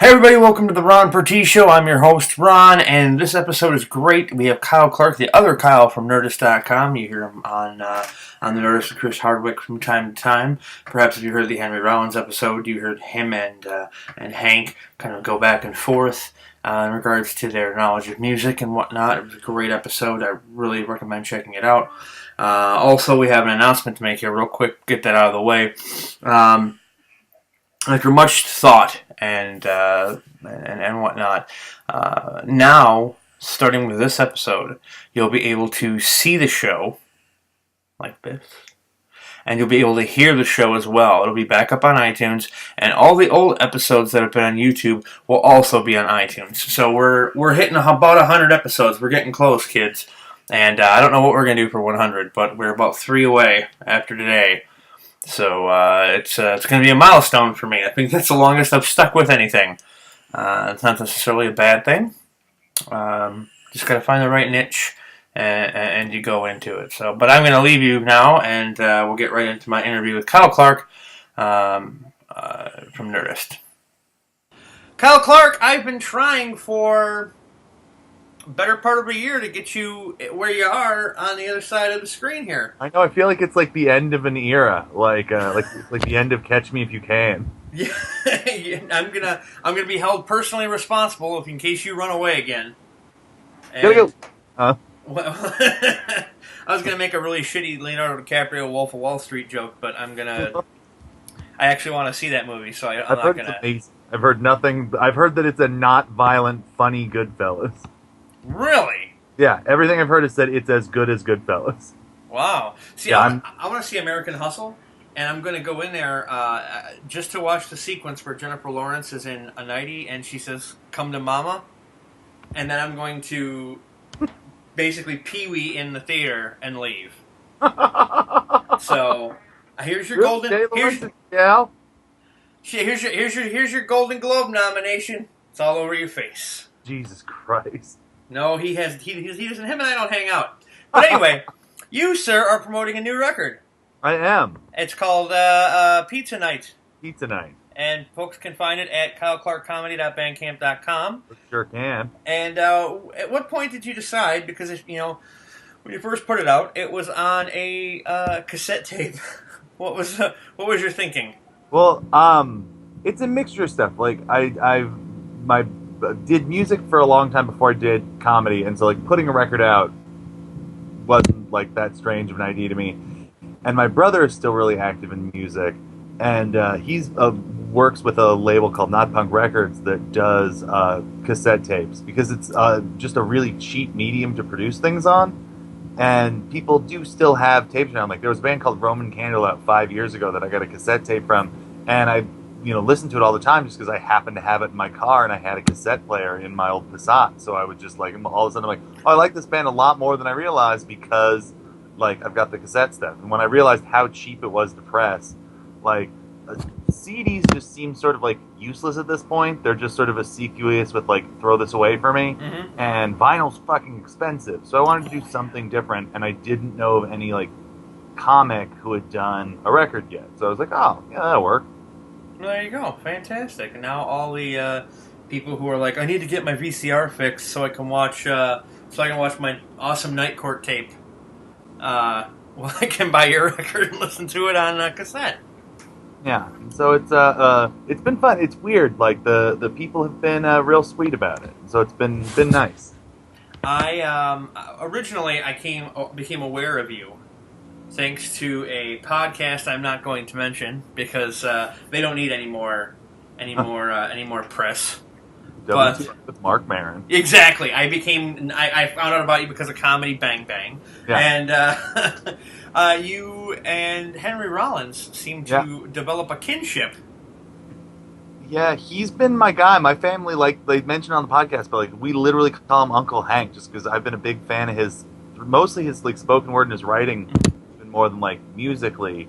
Hey everybody, welcome to the Purtee Show. I'm your host, Ron, and this episode is great. We have Kyle Clark, the other Kyle from Nerdist.com. You hear him on the Nerdist with Chris Hardwick from time to time. Perhaps if you heard the Henry Rollins episode, you heard him and Hank kind of go back and forth in regards to their knowledge of music and whatnot. It was a great episode. I really recommend checking it out. Also, we have an announcement to make here real quick. Get that out of the way. After much thought and whatnot, now, starting with this episode, you'll be able to see the show like this, and you'll be able to hear the show as well. It'll be back up on iTunes, and all the old episodes that have been on YouTube will also be on iTunes. So we're hitting about 100 episodes. We're getting close, kids, and I don't know what we're going to do for 100, but we're about 3 away after today. So it's going to be a milestone for me. I think that's the longest I've stuck with anything. It's not necessarily a bad thing. Just got to find the right niche, and you go into it. So, but I'm going to leave you now, and we'll get right into my interview with Kyle Clark from Nerdist. Kyle Clark, I've been trying for better part of a year to get you where you are on the other side of the screen here. I know. I feel like it's like the end of an era, like the end of Catch Me If You Can. Yeah, I'm gonna be held personally responsible in case you run away again. And, go. Huh? Well, I was gonna make a really shitty Leonardo DiCaprio Wolf of Wall Street joke, but I actually want to see that movie, so I'm not gonna. I've heard nothing. I've heard that it's a not violent, funny Goodfellas. Really? Yeah, everything I've heard is that it's as good as Goodfellas. Wow. See, yeah, I want to see American Hustle, and I'm going to go in there just to watch the sequence where Jennifer Lawrence is in a nightie and she says, "Come to mama," and then I'm going to basically pee-wee in the theater and leave. So, here's your golden... Here's your Golden Globe nomination. It's all over your face. Jesus Christ. No, he doesn't. Him and I don't hang out. But anyway, you, sir, are promoting a new record. I am. It's called Pizza Night. Pizza Night. And folks can find it at kyleclarkcomedy.bandcamp.com. Sure can. And at what point did you decide? Because when you first put it out, it was on a cassette tape. What was your thinking? Well, it's a mixture of stuff. Like I did music for a long time before I did comedy, and so like putting a record out wasn't like that strange of an idea to me. And my brother is still really active in music, and he's works with a label called Not Punk Records that does cassette tapes because it's just a really cheap medium to produce things on, and people do still have tapes around. Like there was a band called Roman Candle out 5 years ago that I got a cassette tape from, and I listen to it all the time just because I happen to have it in my car and I had a cassette player in my old Passat. So I would just all of a sudden I'm like, oh, I like this band a lot more than I realized because like I've got the cassette stuff. And when I realized how cheap it was to press, like CDs just seem sort of like useless at this point. They're just sort of assiduous with like throw this away for me. Mm-hmm. And vinyl's fucking expensive. So I wanted to do something different, and I didn't know of any like comic who had done a record yet. So I was like, oh yeah, that'll work. There you go. Fantastic. And now all the people who are like, I need to get my VCR fixed so I can watch my awesome Night Court tape. Well, I can buy your record and listen to it on cassette. Yeah. So it's been fun. It's weird. Like the people have been real sweet about it. So it's been nice. I originally became aware of you thanks to a podcast I'm not going to mention because they don't need any more press. But with Mark Maron. Exactly. I found out about you because of Comedy Bang Bang. Yeah. And you and Henry Rollins seem to develop a kinship. Yeah, he's been my guy. My family, like they mentioned on the podcast, but like we literally call him Uncle Hank just because I've been a big fan of mostly his like spoken word and his writing. More than like musically,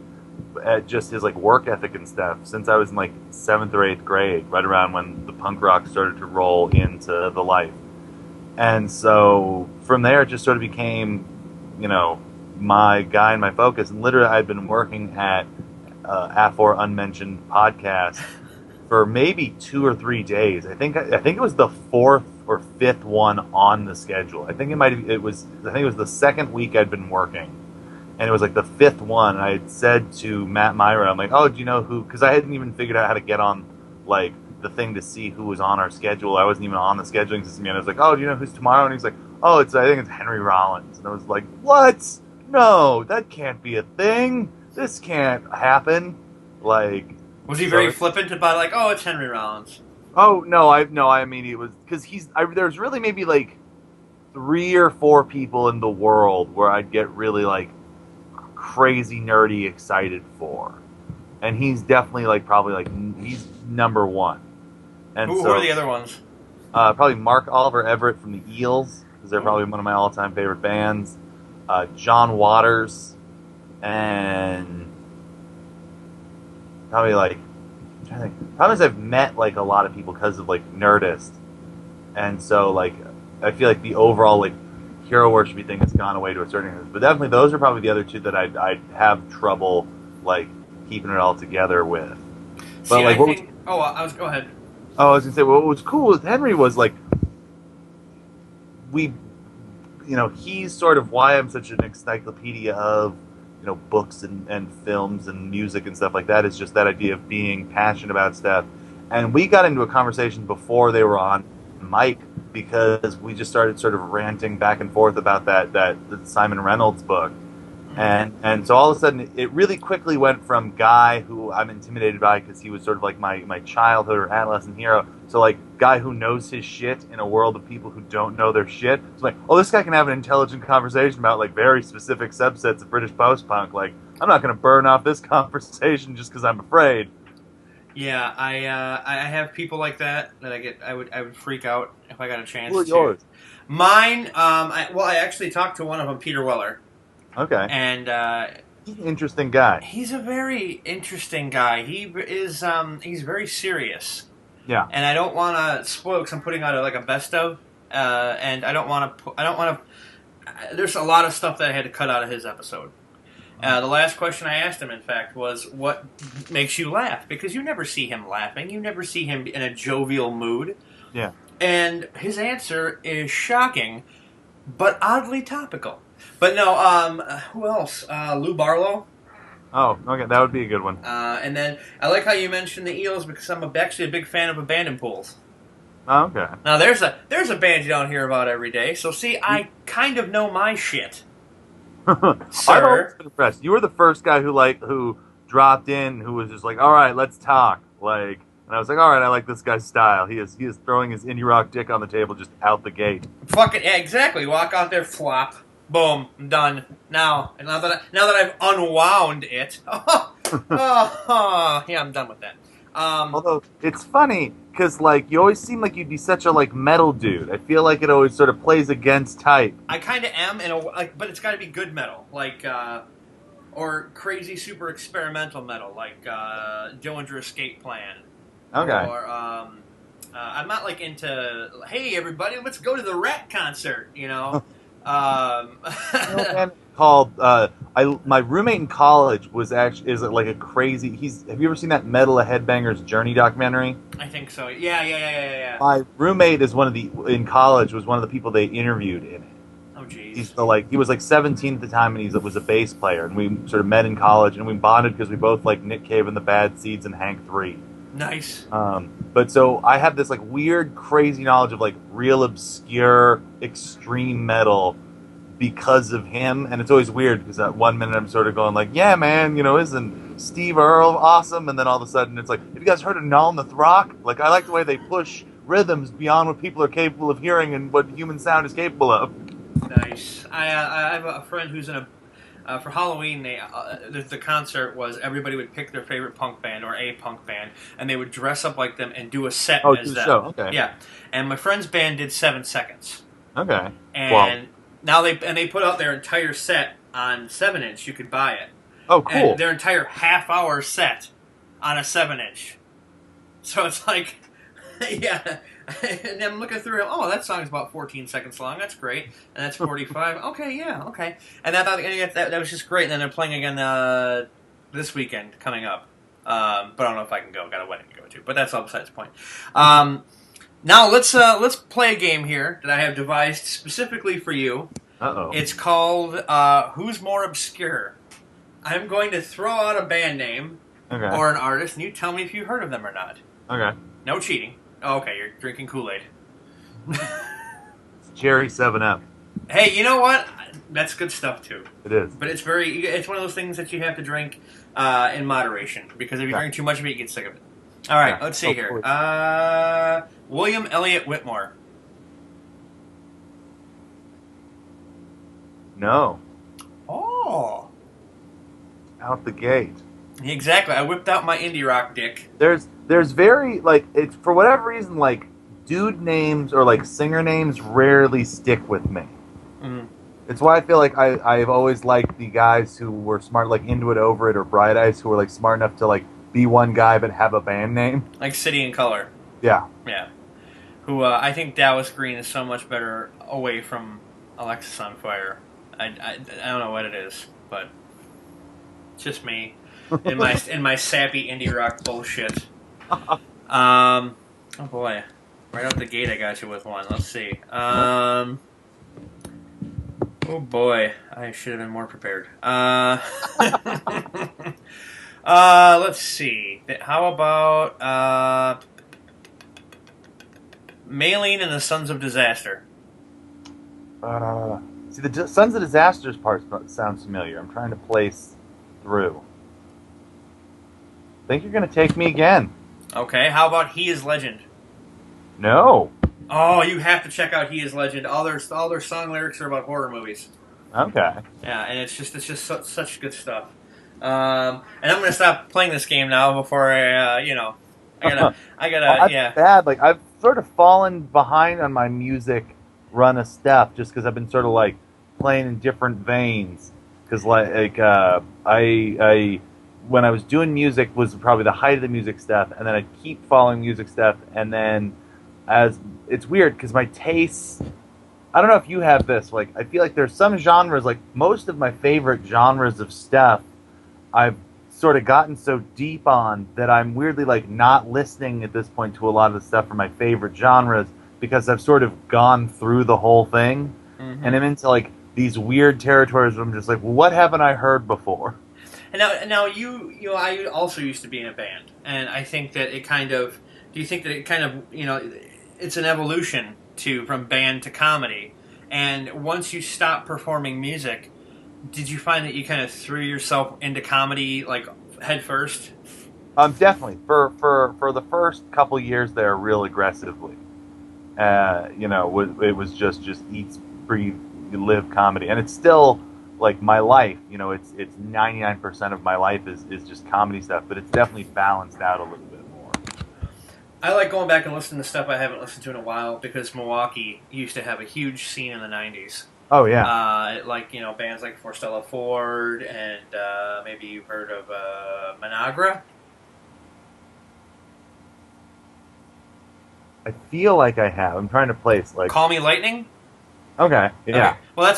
just his like work ethic and stuff since I was in like 7th or 8th grade, right around when the punk rock started to roll into the life. And so from there it just sort of became, my guy and my focus. And literally I'd been working at Afor Unmentioned podcast for maybe 2 or 3 days. I think it was the fourth or fifth one on the schedule. I think it was the second week I'd been working, and it was like the fifth one. And I had said to Matt Myra, I'm like, oh, do you know who? Because I hadn't even figured out how to get on like the thing to see who was on our schedule. I wasn't even on the scheduling system yet. I was like, oh, do you know who's tomorrow? And he's like, oh, I think it's Henry Rollins. And I was like, what? No, that can't be a thing. This can't happen. Like, was he very flippant about like, oh, it's Henry Rollins? Oh no, I mean it was because there's really maybe like 3 or 4 people in the world where I'd get really like crazy nerdy excited for, and he's definitely like probably like he's number one. And who are the other ones? Probably Mark Oliver Everett from the Eels, because they're probably one of my all-time favorite bands. John Waters, and probably like I'm trying to think. Problem is I've met like a lot of people because of like Nerdist, and so like I feel like the overall like hero worshipy thing has gone away to a certain extent. But definitely those are probably the other two that I'd have trouble like keeping it all together with. But see, like, go ahead. Oh, I was gonna say, well, what was cool with Henry was like he's sort of why I'm such an encyclopedia of books and films and music and stuff like that, is just that idea of being passionate about stuff. And we got into a conversation before they were on mic because we just started sort of ranting back and forth about that Simon Reynolds book. And so all of a sudden, it really quickly went from guy who I'm intimidated by because he was sort of like my childhood or adolescent hero, so like guy who knows his shit in a world of people who don't know their shit. It's like, oh, this guy can have an intelligent conversation about like very specific subsets of British post-punk. Like, I'm not going to burn off this conversation just because I'm afraid. Yeah, I have people like that I would freak out if I got a chance. Who are yours? Mine, I actually talked to one of them, Peter Weller. Okay. And he's an interesting guy. He's a very interesting guy. He is he's very serious. Yeah. And I don't want to spoil because I'm putting out a best of, and I don't want to. There's a lot of stuff that I had to cut out of his episode. The last question I asked him, in fact, was, what makes you laugh? Because you never see him laughing. You never see him in a jovial mood. Yeah. And his answer is shocking, but oddly topical. But no, who else? Lou Barlow. Oh, okay, that would be a good one. And then I like how you mentioned the Eels because I'm actually a big fan of Abandon Pools. Oh, okay. Now there's a band you don't hear about every day. So see, I kind of know my shit. Sir, I'm impressed. You were the first guy who dropped in, who was just like, all right, let's talk. Like, and I was like, all right, I like this guy's style. He is throwing his indie rock dick on the table just out the gate. Fucking yeah, exactly. Walk out there, flop. Boom, I'm done. Now that I've unwound it, yeah, I'm done with that. Although it's funny because like you always seem like you'd be such a like metal dude. I feel like it always sort of plays against type. I kind of am but it's got to be good metal, like or crazy super experimental metal, like Dillinger Escape Plan. Okay. Or I'm not like into, hey everybody, let's go to the Rat concert, Called my roommate in college is like a crazy. Have you ever seen that Metal a Headbanger's Journey documentary? I think so. Yeah. My roommate is in college was one of the people they interviewed in it. Oh jeez. He was like 17 at the time, and he was a bass player, and we sort of met in college, and we bonded because we both like Nick Cave and the Bad Seeds and Hank 3. Nice. But so I have this like weird, crazy knowledge of like real obscure, extreme metal because of him, and it's always weird because at one minute I'm sort of going like, yeah, man, isn't Steve Earle awesome? And then all of a sudden it's like, have you guys heard of Null the Rock? Like, I like the way they push rhythms beyond what people are capable of hearing and what human sound is capable of. Nice. I have a friend who's in for Halloween, the concert was everybody would pick their favorite punk band or a punk band, and they would dress up like them and do a set as them. Show. Okay. Yeah, and my friend's band did 7 seconds. Okay. And now they put out their entire set on 7-inch. You could buy it. Oh, cool. And their entire half-hour set on a 7-inch. So it's like, yeah. And I'm looking through it. Oh, that song's about 14 seconds long. That's great. And that's 45. Okay, yeah, okay. And that was just great. And then they're playing again this weekend coming up. But I don't know if I can go. Got a wedding to go to. But that's all besides the point. Now let's play a game here that I have devised specifically for you. Uh-oh. It's called Who's More Obscure? I'm going to throw out a band name or an artist, and you tell me if you've heard of them or not. Okay. No cheating. Oh, okay, you're drinking Kool-Aid. It's cherry 7-Up. Hey, you know what? That's good stuff too. It is. But it's one of those things that you have to drink in moderation, because if you drink too much of it, you get sick of it. All right, let's see here. William Elliott Whitmore. No. Oh. Out the gate. Exactly. I whipped out my indie rock dick. There's very, like, it's for whatever reason, like, dude names or, like, singer names rarely stick with me. Mm-hmm. It's why I feel like I've always liked the guys who were smart, like Into It, Over It, or Bright Eyes, who were, like, smart enough to, like, be one guy but have a band name. Like City and Color. Yeah. Yeah. Who, I think Dallas Green is so much better away from Alexis on Fire. I don't know what it is, but it's just me in my sappy indie rock bullshit. Oh boy, right out the gate I got you with one. Let's see. Oh boy, I should have been more prepared. Let's see. How about Maylene and the Sons of Disaster? See, the Sons of Disasters part sounds familiar. I'm trying to place through. I think you're going to take me again. Okay, how about He Is Legend? No. Oh, you have to check out He Is Legend. All their song lyrics are about horror movies. Okay. Yeah, and it's just such good stuff. And I'm going to stop playing this game now before I gotta, yeah. Bad. Like, I've sort of fallen behind on my music run of stuff just because I've been sort of like playing in different veins. Because I when I was doing music was probably the height of the music stuff, and then I'd keep following music stuff, and then as it's weird because my tastes. I don't know if you have this. Like, I feel like there's some genres, like most of my favorite genres of stuff, I've sort of gotten so deep on that I'm weirdly like not listening at this point to a lot of the stuff from my favorite genres because I've sort of gone through the whole thing, and I'm into like these weird territories where I'm just like, well, what haven't I heard before? And now you know, I also used to be in a band, and I think that it kind of. Do you think that it kind of, you know, it's an evolution from band to comedy, and once you stop performing music, did you find that you kind of threw yourself into comedy like head first? Definitely for the first couple years there, real aggressively. You know, it was just eat, breathe, live comedy, and it's still like my life. You know, it's 99% of my life is just comedy stuff, but it's definitely balanced out a little bit more. I like going back and listening to stuff I haven't listened to in a while because Milwaukee used to have a huge scene in the '90s. Oh yeah, like, you know, bands like Forstella Ford and maybe you've heard of Managra. I feel like I have. I'm trying to place like Call Me Lightning. Okay, yeah. Okay. Well,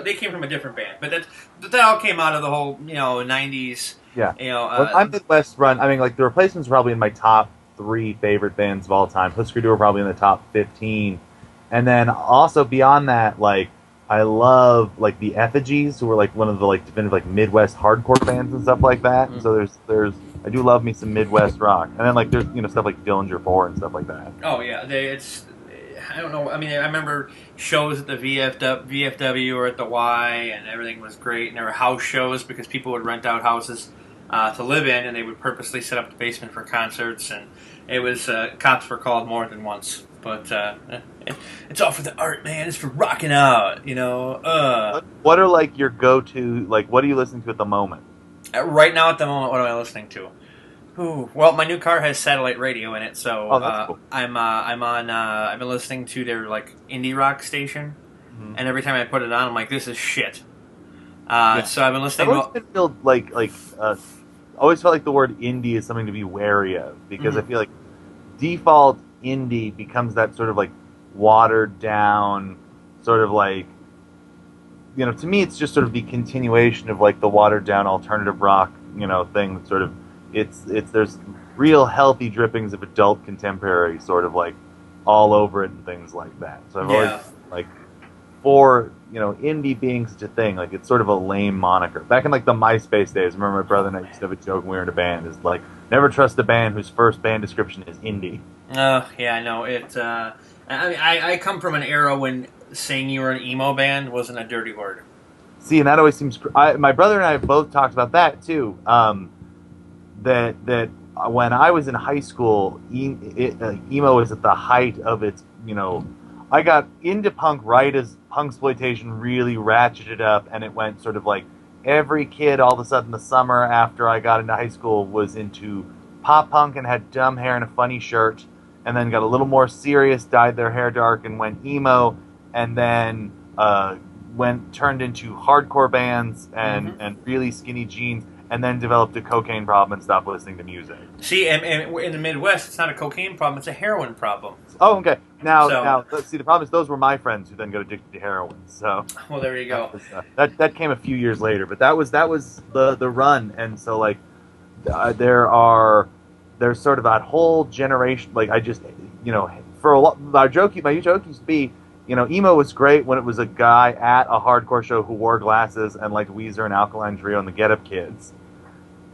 they came from a different band, but that all came out of the whole, you know, '90s. Yeah. You know, well, I'm Midwest Run. I mean, like the Replacements are probably in my top 3 favorite bands of all time. Husker Du are probably in the top 15, and then also beyond that, like I love like the Effigies, who were like one of the like definitive like Midwest hardcore bands and stuff like that. Mm-hmm. So there's I do love me some Midwest rock, and then like there's, you know, stuff like Dillinger 4 and stuff like that. Oh yeah, I don't know. I mean, I remember shows at the VFW or at the Y, and everything was great. And there were house shows because people would rent out houses to live in, and they would purposely set up the basement for concerts. And it was cops were called more than once. But it's all for the art, man. It's for rocking out, you know. What are like your go-to? Like, what are you listening to at the moment? Right now, at the moment, what am I listening to? Ooh, well, my new car has satellite radio in it, so cool. I'm on. I've been listening to their like indie rock station, and every time I put it on, I'm like, this is shit. Yeah. So I've been listening. I've always felt always felt like the word indie is something to be wary of because I feel like default indie becomes that sort of like watered down sort of like, you know, to me it's just sort of the continuation of like the watered down alternative rock, you know, thing that sort of it's there's real healthy drippings of adult contemporary sort of like all over it and things like that. So I've always like for indie being such a thing, like it's sort of a lame moniker. Back in like the MySpace days, I remember my brother and I used to have a joke when we were in a band, is like never trust a band whose first band description is indie. Oh, yeah, I know. I come from an era when saying you were an emo band wasn't a dirty word. See, and that always seems. My brother and I have both talked about that too. That when I was in high school, emo was at the height of its. I got into punk right as punksploitation really ratcheted up, and it went sort of like every kid all of a sudden the summer after I got into high school was into pop punk and had dumb hair and a funny shirt, and then got a little more serious, dyed their hair dark, and went emo, and then turned into hardcore bands and really skinny jeans, and then developed a cocaine problem and stopped listening to music. See, and in the Midwest, it's not a cocaine problem; it's a heroin problem. Oh, okay. Now, see, the problem is those were my friends who then got addicted to heroin. So, well, there you go. That came a few years later, but that was the run, and so like there's sort of that whole generation. Like I just for a lot, my joke used to be. Emo was great when it was a guy at a hardcore show who wore glasses and liked Weezer and Alkaline Trio and the Get Up Kids.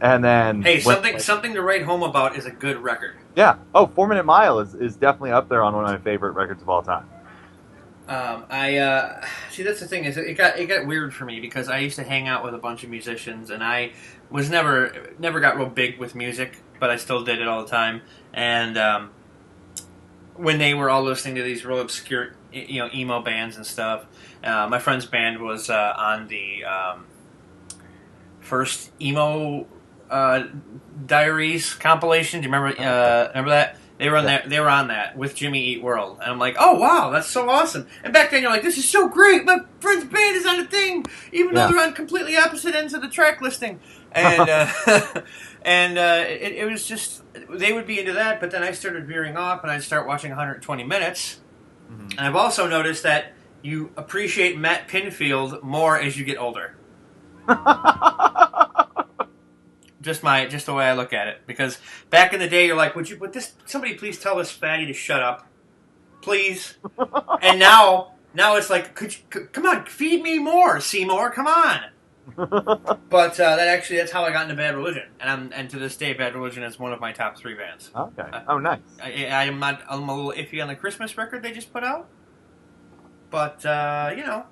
And then... Hey, something to write home about is a good record. Yeah. Oh, 4 Minute Mile is definitely up there on one of my favorite records of all time. See, that's the thing, is it got weird for me because I used to hang out with a bunch of musicians, and I was never got real big with music, but I still did it all the time. And when they were all listening to these real obscure emo bands and stuff, my friend's band was on the first emo Diaries compilation. Do you remember that? They were on that. They were on that with Jimmy Eat World, and I'm like, oh wow, that's so awesome. And back then you're like, this is so great. My friend's band is on a thing, even though they're on completely opposite ends of the track listing. And it was just, they would be into that, but then I started veering off, and I'd start watching 120 Minutes. Mm-hmm. And I've also noticed that you appreciate Matt Pinfield more as you get older. Just the way I look at it. Because back in the day, you're like, would somebody please tell this fatty to shut up? Please. And now it's like, come on, feed me more, Seymour, come on. But that's how I got into Bad Religion, and to this day, Bad Religion is one of my top 3 bands. Okay. Oh, nice. I'm a little iffy on the Christmas record they just put out, but I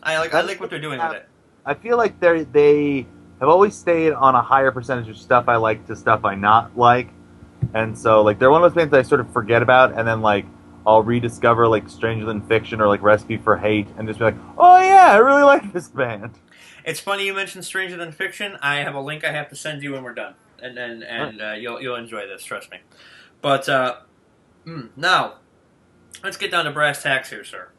like what they're doing with it. I feel like they have always stayed on a higher percentage of stuff I like to stuff I not like, and so like they're one of those bands that I sort of forget about, and then like I'll rediscover like Strangeland Fiction or like Recipe for Hate, and just be like, oh yeah, I really like this band. It's funny you mentioned Stranger Than Fiction. I have a link I have to send you when we're done, and you'll enjoy this. Trust me. But now, let's get down to brass tacks here, sir.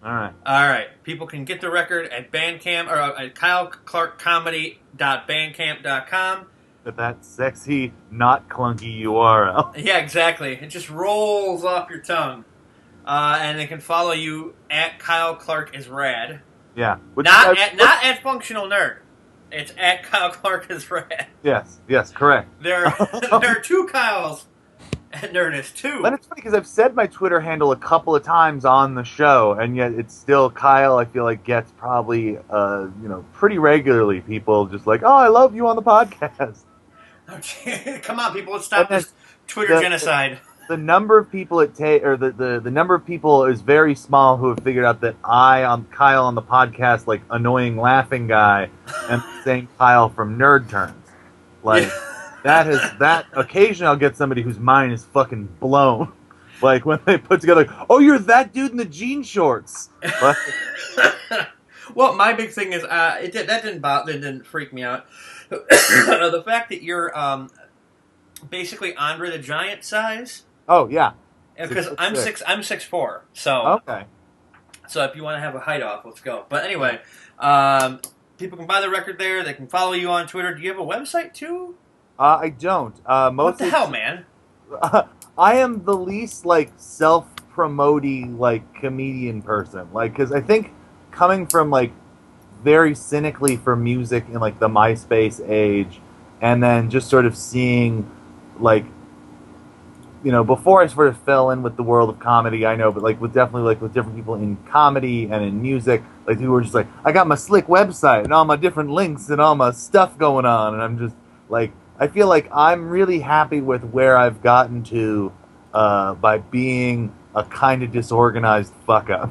All right. People can get the record at Bandcamp or at KyleClarkComedy.bandcamp.com. With that sexy, not clunky URL. Yeah, exactly. It just rolls off your tongue, and they can follow you at Kyle Clark is Rad. Yeah. Not at Functional Nerd. It's at Kyle Clark is Rad. Yes, correct. There are 2 Kyles at Nerdist, 2. And it's funny because I've said my Twitter handle a couple of times on the show, and yet it's still Kyle. I feel like gets probably pretty regularly people just like, oh, I love you on the podcast. Okay. Come on, people, let's stop this Twitter genocide. The number of people the number of people is very small who have figured out that I'm Kyle on the podcast, like annoying laughing guy, and the same Kyle from Nerd Turns. Like that occasionally I'll get somebody whose mind is fucking blown. Like when they put together, like, oh, you're that dude in the jean shorts. Well, my big thing is that didn't freak me out. The fact that you're basically Andre the Giant size. Oh yeah, because I'm 6'4", so okay. So if you want to have a height off, let's go. But anyway, people can buy the record there. They can follow you on Twitter. Do you have a website too? I don't. What the hell, man? I am the least like self-promoting like comedian person. Like, because I think coming from like very cynically for music in like the MySpace age, and then just sort of seeing, like, before I sort of fell in with the world of comedy, I know, but like with definitely like with different people in comedy and in music, like who were just like, I got my slick website and all my different links and all my stuff going on, and I'm just like, I feel like I'm really happy with where I've gotten to by being a kind of disorganized fuck up,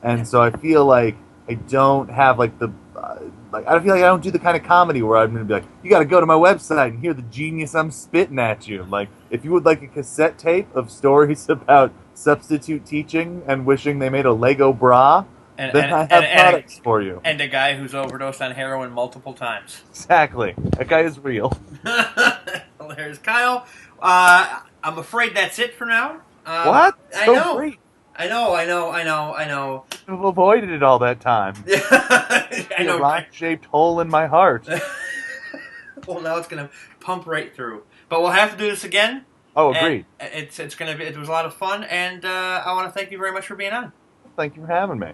and so I feel like I don't have like the I feel like I don't do the kind of comedy where I'm going to be like, you got to go to my website and hear the genius I'm spitting at you. Like, if you would like a cassette tape of stories about substitute teaching and wishing they made a Lego bra, then I have products for you. And a guy who's overdosed on heroin multiple times. Exactly. That guy is real. There's Kyle. I'm afraid that's it for now. What? I So know. great. I know. I've avoided it all that time. I know. A rock-shaped hole in my heart. Well, now it's gonna pump right through. But we'll have to do this again. Oh, agreed. It was a lot of fun, and I want to thank you very much for being on. Thank you for having me.